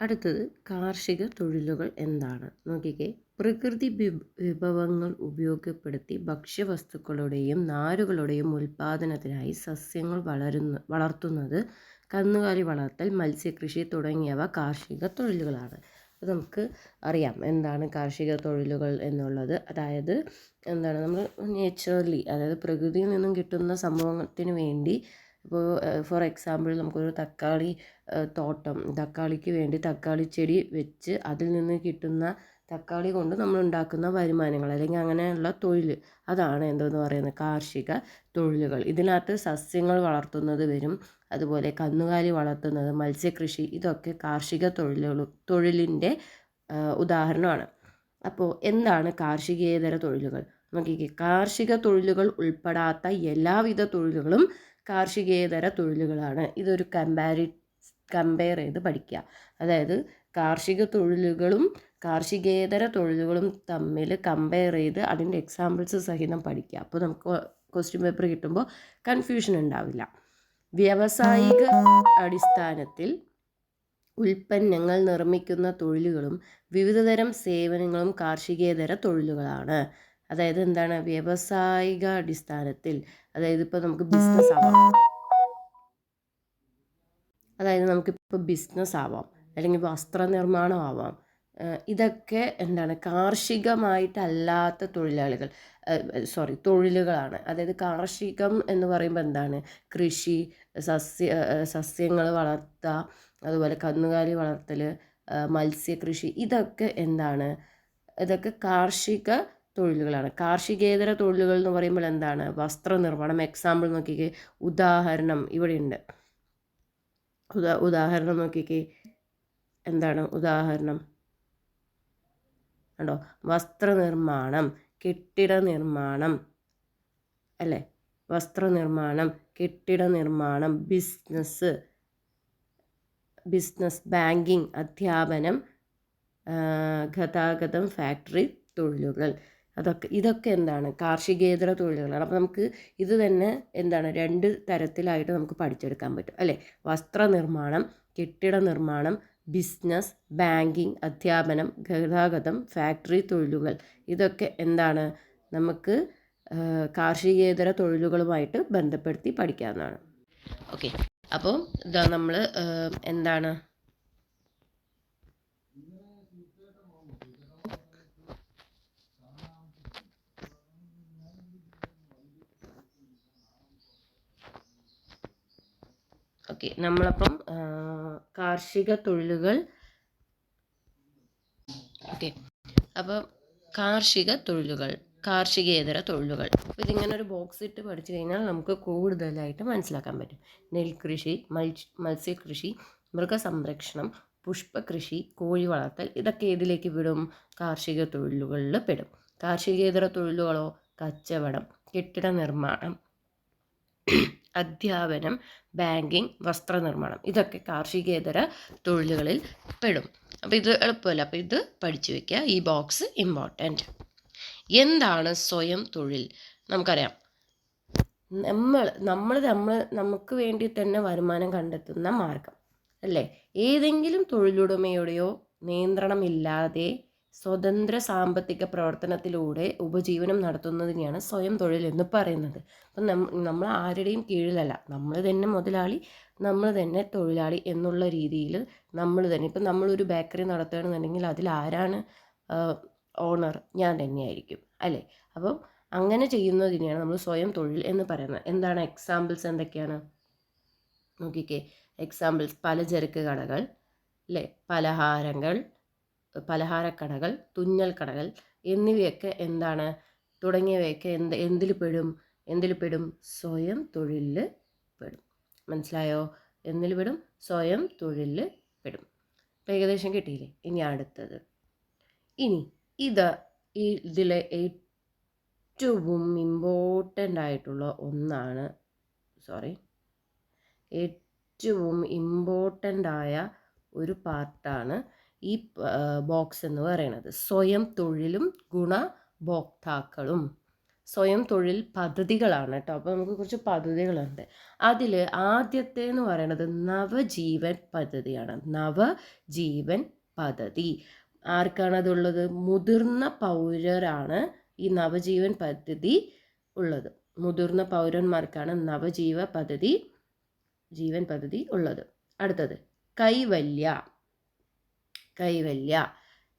അടുത്തത് കാർഷിക തൊഴിലുകൾ എന്താണ് നോക്കിക്കേ. പ്രകൃതി വിഭവങ്ങൾ ഉപയോഗപ്പെടുത്തി ഭക്ഷ്യവസ്തുക്കളുടെയും നാരുകളുടെയും ഉൽപ്പാദനത്തിനായി സസ്യങ്ങൾ വളർത്തുന്നത്, കന്നുകാലി വളർത്തൽ, മത്സ്യകൃഷി തുടങ്ങിയവ കാർഷിക തൊഴിലുകളാണ്. അപ്പോൾ നമുക്ക് അറിയാം എന്താണ് കാർഷിക തൊഴിലുകൾ എന്നുള്ളത്. അതായത് എന്താണ്, നമ്മൾ നേച്ചറലി, അതായത് പ്രകൃതിയിൽ നിന്നും കിട്ടുന്ന സംഭവത്തിന് വേണ്ടി, ഇപ്പോൾ ഫോർ എക്സാമ്പിൾ നമുക്കൊരു തക്കാളി തോട്ടം, തക്കാളിക്ക് വേണ്ടി തക്കാളി ചെടി വെച്ച് അതിൽ നിന്ന് കിട്ടുന്ന തക്കാളി കൊണ്ട് നമ്മൾ ഉണ്ടാക്കുന്ന വരുമാനങ്ങൾ, അല്ലെങ്കിൽ അങ്ങനെയുള്ള തൊഴിൽ, അതാണ് എന്തെന്ന് പറയുന്നത് കാർഷിക തൊഴിലുകൾ. ഇതിനകത്ത് സസ്യങ്ങൾ വളർത്തുന്നത് വരും, അതുപോലെ കന്നുകാലി വളർത്തുന്നത്, മത്സ്യകൃഷി, ഇതൊക്കെ കാർഷിക തൊഴിലിൻ്റെ ഉദാഹരണമാണ്. അപ്പോൾ എന്താണ് കാർഷികേതര തൊഴിലുകൾ നോക്കിക്കേ. കാർഷിക തൊഴിലുകൾ ഉൾപ്പെടാത്ത എല്ലാവിധ തൊഴിലുകളും കാർഷികേതര തൊഴിലുകളാണ്. ഇതൊരു കമ്പയർ ചെയ്ത് പഠിക്കുക. അതായത് കാർഷിക തൊഴിലുകളും കാർഷികേതര തൊഴിലുകളും തമ്മിൽ കമ്പയർ ചെയ്ത് അതിൻ്റെ എക്സാമ്പിൾസ് സഹിതം പഠിക്കുക. അപ്പോൾ നമുക്ക് ക്വസ്റ്റ്യൻ പേപ്പർ കിട്ടുമ്പോൾ കൺഫ്യൂഷൻ ഉണ്ടാവില്ല. വ്യാവസായിക അടിസ്ഥാനത്തിൽ ഉൽപ്പന്നങ്ങൾ നിർമ്മിക്കുന്ന തൊഴിലുകളും വിവിധതരം സേവനങ്ങളും കാർഷികേതര തൊഴിലുകളാണ്. അതായത് എന്താണ്, വ്യാവസായിക അടിസ്ഥാനത്തിൽ, അതായത് ഇപ്പോൾ നമുക്ക് ബിസിനസ് ആവാം, അതായത് നമുക്കിപ്പോൾ ബിസിനസ് ആവാം, അല്ലെങ്കിൽ വസ്ത്രനിർമ്മാണം ആവാം. ഇതൊക്കെ എന്താണ്, കാർഷികമായിട്ടല്ലാത്ത തൊഴിലുകളാണ്. അതായത് കാർഷികം എന്ന് പറയുമ്പോൾ എന്താണ്, കൃഷി, സസ്യങ്ങൾ വളർത്തുക, അതുപോലെ കന്നുകാലി വളർത്തൽ, മത്സ്യകൃഷി, ഇതൊക്കെ എന്താണ്, ഇതൊക്കെ കാർഷിക തൊഴിലുകളാണ്. കാർഷികേതര തൊഴിലുകൾ എന്ന് പറയുമ്പോൾ എന്താണ്, വസ്ത്രനിർമ്മാണം. എക്സാമ്പിൾ നോക്കിക്കേ, ഉദാഹരണം ഇവിടെയുണ്ട്. ഉദാഹരണം നോക്കിക്കേ, എന്താണ് ഉദാഹരണം കണ്ടോ, വസ്ത്രനിർമ്മാണം, കെട്ടിട നിർമ്മാണം, അല്ലേ, വസ്ത്രനിർമ്മാണം, കെട്ടിട നിർമ്മാണം, ബിസിനസ്, ബാങ്കിങ്, അധ്യാപനം, ഗതാഗതം, ഫാക്ടറി തൊഴിലുകൾ, ഇതൊക്കെ എന്താണ്, കാർഷികേതര തൊഴിലുകളാണ്. അപ്പോൾ നമുക്ക് ഇത് തന്നെ എന്താണ്, 2 തരത്തിലായിട്ട് നമുക്ക് പഠിച്ചെടുക്കാൻ പറ്റും, അല്ലേ. വസ്ത്രനിർമ്മാണം, കെട്ടിട നിർമ്മാണം, ബിസിനസ്, ബാങ്കിങ്, അധ്യാപനം, ഗതാഗതം, ഫാക്ടറി തൊഴിലുകൾ, ഇതൊക്കെ എന്താണ്, നമുക്ക് കാർഷികേതര തൊഴിലുകളുമായിട്ട് ബന്ധപ്പെടുത്തി പഠിക്കാവുന്നതാണ്. ഓക്കെ, അപ്പോൾ ഇതാ നമ്മൾ എന്താണ്, ഓക്കെ, നമ്മളപ്പം കാർഷിക തൊഴിലുകൾ, ഓക്കെ, അപ്പം കാർഷിക തൊഴിലുകൾ, കാർഷികേതര തൊഴിലുകൾ, അപ്പോൾ ഇതിങ്ങനെ ഒരു ബോക്സ് ഇട്ട് പഠിച്ചു കഴിഞ്ഞാൽ നമുക്ക് കൂടുതലായിട്ട് മനസ്സിലാക്കാൻ പറ്റും. നെൽകൃഷി, മത്സ്യകൃഷി, മൃഗസംരക്ഷണം, പുഷ്പകൃഷി, കോഴി വളർത്തൽ, ഇതൊക്കെ ഏതിലേക്ക് വിടും, കാർഷിക തൊഴിലുകളിൽ പെടും. കാർഷികേതര തൊഴിലുകളോ, കച്ചവടം, കെട്ടിട നിർമ്മാണം, അധ്യാപനം, ബാങ്കിങ്, വസ്ത്രനിർമ്മാണം, ഇതൊക്കെ കാർഷികേതര തൊഴിലുകളിൽ പെടും. അപ്പോൾ ഇത് എളുപ്പമല്ല, അപ്പോൾ ഇത് പഠിച്ചു വയ്ക്കുക. ഈ ബോക്സ് ഇമ്പോർട്ടൻറ്റ്. എന്താണ് സ്വയം തൊഴിൽ? നമുക്കറിയാം, നമുക്ക് വേണ്ടി തന്നെ വരുമാനം കണ്ടെത്തുന്ന മാർഗം, അല്ലേ. ഏതെങ്കിലും തൊഴിലുടമയുടെയോ നിയന്ത്രണമില്ലാതെ സ്വതന്ത്ര സാമ്പത്തിക പ്രവർത്തനത്തിലൂടെ ഉപജീവനം നടത്തുന്നതിനെയാണ് സ്വയം തൊഴിൽ എന്ന് പറയുന്നത്. അപ്പം നമ്മൾ ആരുടെയും കീഴിലല്ല, നമ്മൾ തന്നെ മുതലാളി, നമ്മൾ തന്നെ തൊഴിലാളി എന്നുള്ള രീതിയിൽ നമ്മൾ തന്നെ, ഇപ്പം നമ്മളൊരു ബേക്കറി നടത്തുകയാണെന്നുണ്ടെങ്കിൽ അതിൽ ആരാണ് ഓണർ? ഞാൻ തന്നെയായിരിക്കും, അല്ലേ. അപ്പം അങ്ങനെ ചെയ്യുന്നതിനെയാണ് നമ്മൾ സ്വയം തൊഴിൽ എന്ന് പറയുന്നത്. എന്താണ് എക്സാമ്പിൾസ്, എന്തൊക്കെയാണ് നോക്കിക്കേ. എക്സാമ്പിൾസ്, പലചരക്ക് കടകൾ, അല്ലേ, പലഹാരക്കടകൾ, തുന്നൽ കടകൾ എന്നിവയൊക്കെ എന്താണ്, തുടങ്ങിയവയൊക്കെ എന്തിൽ പെടും, സ്വയം തൊഴിലിൽ പെടും. മനസ്സിലായോ? എന്തിൽ പെടും? സ്വയം തൊഴിലിൽ പെടും. അപ്പോൾ ഏകദേശം കിട്ടിയില്ലേ? ഇനി അടുത്തത്, ഇതിലെ ഏറ്റവും ഇമ്പോർട്ടൻ്റ് ആയിട്ടുള്ള ഒന്നാണ്, ഏറ്റവും ഇമ്പോർട്ടൻ്റ് ആയ ഒരു പാർട്ടാണ് ഈ ബോക്സ് എന്ന് പറയുന്നത്. സ്വയം തൊഴിലും ഗുണഭോക്താക്കളും. സ്വയം തൊഴിൽ പദ്ധതികളാണ് കേട്ടോ. അപ്പോൾ നമുക്ക് കുറച്ച് പദ്ധതികളുണ്ട്. അതിൽ ആദ്യത്തെ എന്ന് പറയുന്നത് നവജീവൻ പദ്ധതിയാണ്. നവജീവൻ പദ്ധതി ആർക്കാണ് അതുള്ളത്? മുതിർന്ന പൗരരാണ് ഈ നവജീവൻ പദ്ധതി ഉള്ളത്. മുതിർന്ന പൗരന്മാർക്കാണ് ജീവൻ പദ്ധതി ഉള്ളത്. അടുത്തത് കൈവല്യ.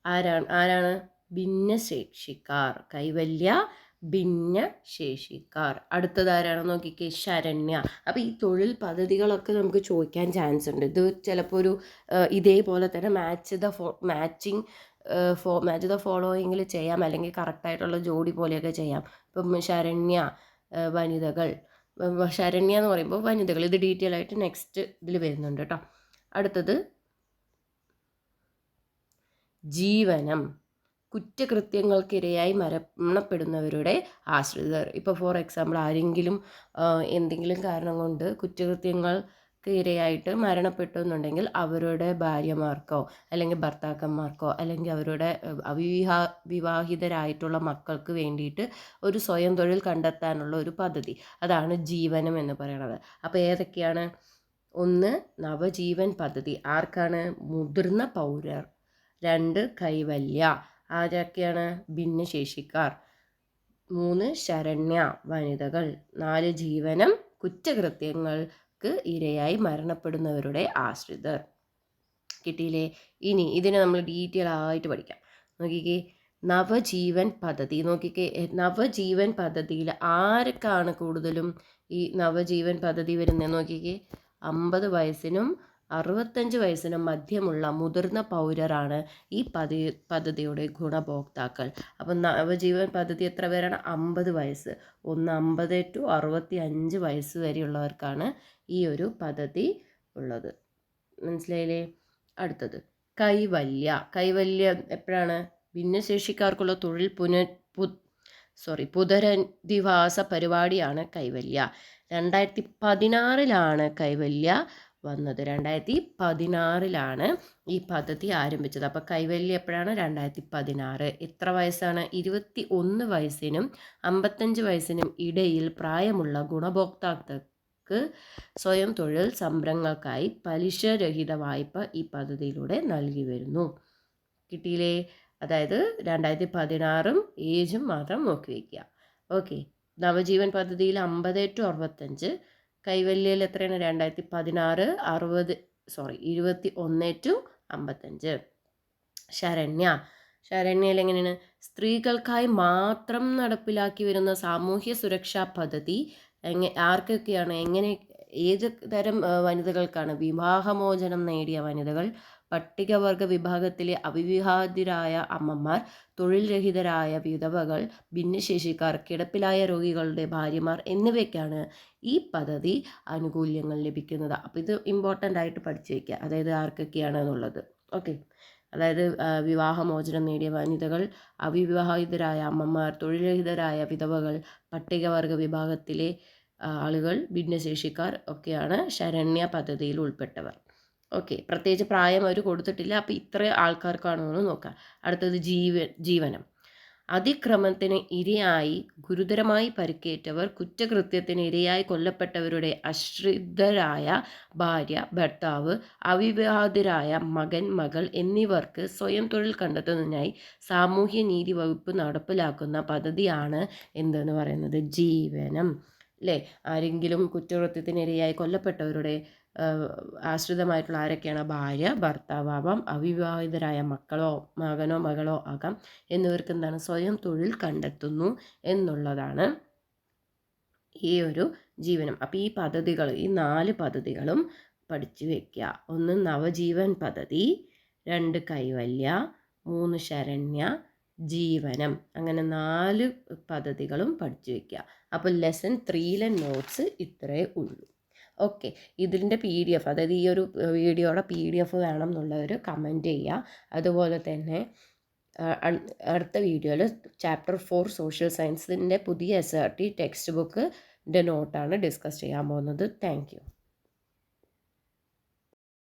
ആരാണ്? ഭിന്നശേഷിക്കാർ. കൈവല്യ ഭിന്നശേഷിക്കാർ. അടുത്തത് ആരാണ് നോക്കിക്കേ? ശരണ്യ. അപ്പോൾ ഈ തൊഴിൽ പദ്ധതികളൊക്കെ നമുക്ക് ചോദിക്കാൻ ചാൻസ് ഉണ്ട്. ഇത് ചിലപ്പോൾ ഒരു ഇതേപോലെ തന്നെ മാച്ച് ദ ഫോളോയിങ്ങിൽ ചെയ്യാം, അല്ലെങ്കിൽ കറക്റ്റായിട്ടുള്ള ജോഡി പോലെയൊക്കെ ചെയ്യാം. ഇപ്പം ശരണ്യ വനിതകൾ, ശരണ്യ എന്ന് പറയുമ്പോൾ വനിതകൾ. ഇത് ഡീറ്റെയിൽ ആയിട്ട് നെക്സ്റ്റ് ഇതിൽ വരുന്നുണ്ട് കേട്ടോ. അടുത്തത് ജീവനം. കുറ്റകൃത്യങ്ങൾക്കിരയായി മരണപ്പെടുന്നവരുടെ ആശ്രിതർ. ഇപ്പോൾ ഫോർ എക്സാമ്പിൾ ആരെങ്കിലും എന്തെങ്കിലും കാരണം കൊണ്ട് കുറ്റകൃത്യങ്ങൾക്ക് ഇരയായിട്ട് മരണപ്പെട്ടു എന്നുണ്ടെങ്കിൽ അവരുടെ ഭാര്യമാർക്കോ അല്ലെങ്കിൽ ഭർത്താക്കന്മാർക്കോ അല്ലെങ്കിൽ അവരുടെ വിവാഹിതരായിട്ടുള്ള മക്കൾക്ക് വേണ്ടിയിട്ട് ഒരു സ്വയം തൊഴിൽ കണ്ടെത്താനുള്ള ഒരു പദ്ധതി, അതാണ് ജീവനം എന്ന് പറയുന്നത്. അപ്പോൾ ഏതൊക്കെയാണ്? 1 നവജീവൻ പദ്ധതി ആർക്കാണ്? മുതിർന്ന പൗരർ. 2 കൈവല്യ, ആരൊക്കെയാണ്? ഭിന്നശേഷിക്കാർ. 3 ശരണ്യ, വനിതകൾ. 4 ജീവനം, കുറ്റകൃത്യങ്ങൾക്ക് ഇരയായി മരണപ്പെടുന്നവരുടെ ആശ്രിതർ. കിട്ടിയില്ലേ? ഇനി ഇതിനെ നമ്മൾ ഡീറ്റെയിൽ ആയിട്ട് പഠിക്കാം. നോക്കിക്കേ, നവജീവൻ പദ്ധതി. നോക്കിക്കേ, നവജീവൻ പദ്ധതിയിൽ ആർക്കാണ് കൂടുതലും ഈ നവജീവൻ പദ്ധതി വരുന്നത്? നോക്കിക്കേ, 50 വയസ്സിനും 65 വയസ്സിനും മധ്യമുള്ള മുതിർന്ന പൗരരാണ് ഈ പദ്ധതിയുടെ ഗുണഭോക്താക്കൾ. അപ്പം നവജീവൻ പദ്ധതി എത്ര പേരാണ്? 50 വയസ്സ്. 50 to 65 വയസ്സ് വരെയുള്ളവർക്കാണ് ഈ ഒരു പദ്ധതി ഉള്ളത്. മനസ്സിലായില്ലേ? അടുത്തത് കൈവല്യ. എപ്പോഴാണ്? ഭിന്നശേഷിക്കാർക്കുള്ള തൊഴിൽ പുനരധിവാസ പരിപാടിയാണ് കൈവല്യ. 2016 കൈവല്യ വന്നത്. 2016 ഈ പദ്ധതി ആരംഭിച്ചത്. അപ്പോൾ കൈവല്യ എപ്പോഴാണ്? 2016. എത്ര വയസ്സാണ്? 21 വയസ്സിനും 55 വയസ്സിനും ഇടയിൽ പ്രായമുള്ള ഗുണഭോക്താക്കൾക്ക് സ്വയം തൊഴിൽ സംരംഭങ്ങൾക്കായി പലിശരഹിത വായ്പ ഈ പദ്ധതിയിലൂടെ നൽകി വരുന്നു. കിട്ടിയില്ലേ? അതായത് 2016 ഏജും മാത്രം നോക്കി വയ്ക്കുക. ഓക്കെ. നവജീവൻ പദ്ധതിയിൽ 50 to 65, കൈവല്യയിൽ എത്രയാണ്? 2016 21 to 55. ശരണ്യയിൽ എങ്ങനെയാണ്? സ്ത്രീകൾക്കായി മാത്രം നടപ്പിലാക്കി വരുന്ന സാമൂഹ്യ സുരക്ഷാ പദ്ധതി ആർക്കൊക്കെയാണ്? ഏത് തരം വനിതകൾക്കാണ്? വിവാഹമോചനം നേടിയ വനിതകൾ, പട്ടികവർഗ വിഭാഗത്തിലെ അവിവാഹിതരായ അമ്മമാർ, തൊഴിൽ രഹിതരായ വിധവകൾ, ഭിന്നശേഷിക്കാർ, കിടപ്പിലായ രോഗികളുടെ ഭാര്യമാർ എന്നിവയ്ക്കാണ് ഈ പദ്ധതി ആനുകൂല്യങ്ങൾ ലഭിക്കുന്നത്. അപ്പോൾ ഇത് ഇമ്പോർട്ടൻ്റ് ആയിട്ട് പഠിച്ചു വയ്ക്കുക, അതായത് ആർക്കൊക്കെയാണ് എന്നുള്ളത്. ഓക്കെ. അതായത് വിവാഹമോചനം നേടിയ വനിതകൾ, അവിവാഹിതരായ അമ്മമാർ, തൊഴിൽരഹിതരായ വിധവകൾ, പട്ടികവർഗ വിഭാഗത്തിലെ ആളുകൾ, ഭിന്നശേഷിക്കാർ ഒക്കെയാണ് ശരണ്യ പദ്ധതിയിൽ ഉൾപ്പെട്ടവർ. ഓക്കെ. പ്രത്യേകിച്ച് പ്രായം അവർ കൊടുത്തിട്ടില്ല. അപ്പോൾ ഇത്ര ആൾക്കാർക്കാണെന്ന് നോക്കാം. അടുത്തത് ജീവനം. അതിക്രമത്തിന് ഇരയായി ഗുരുതരമായി പരിക്കേറ്റവർ, കുറ്റകൃത്യത്തിന് ഇരയായി കൊല്ലപ്പെട്ടവരുടെ ആശ്രിതരായ ഭാര്യ, ഭർത്താവ്, അവിവാഹിതരായ മകൻ, മകൾ എന്നിവർക്ക് സ്വയം തൊഴിൽ കണ്ടെത്തുന്നതിനായി സാമൂഹ്യനീതി വകുപ്പ് നടപ്പിലാക്കുന്ന പദ്ധതിയാണ് എന്തെന്ന് പറയുന്നത്? ജീവനം. അല്ലേ? ആരെങ്കിലും കുറ്റകൃത്യത്തിനിരയായി കൊല്ലപ്പെട്ടവരുടെ ആശ്രിതമായിട്ടുള്ള ആരൊക്കെയാണ്? ഭാര്യ, ഭർത്താവാം, അവിവാഹിതരായ മകനോ മകളോ ആകാം. എന്നിവർക്ക് എന്താണ്? സ്വയം തൊഴിൽ കണ്ടെത്തുന്നു എന്നുള്ളതാണ് ഈ ഒരു ജീവനം. അപ്പോൾ ഈ പദ്ധതികൾ, ഈ 4 പദ്ധതികളും പഠിച്ചു വയ്ക്കുക. 1 നവജീവൻ പദ്ധതി, 2 കൈവല്യ, 3 ശരണ്യ, ജീവനം. അങ്ങനെ 4 പദ്ധതികളും പഠിച്ചു വയ്ക്കുക. അപ്പോൾ ലെസൺ 3ലെ നോട്ട്സ് ഇത്രയേ ഉള്ളൂ. ഓക്കെ. ഇതിൻ്റെ PDF, അതായത് ഈ ഒരു വീഡിയോയുടെ PDF വേണം എന്നുള്ളവർ കമൻറ്റ് ചെയ്യുക. അതുപോലെ തന്നെ അടുത്ത വീഡിയോയിൽ ചാപ്റ്റർ 4 സോഷ്യൽ സയൻസിൻ്റെ പുതിയ SRT ടെക്സ്റ്റ് ബുക്കിൻ്റെ നോട്ടാണ് ഡിസ്കസ് ചെയ്യാൻ പോകുന്നത്. Thank you.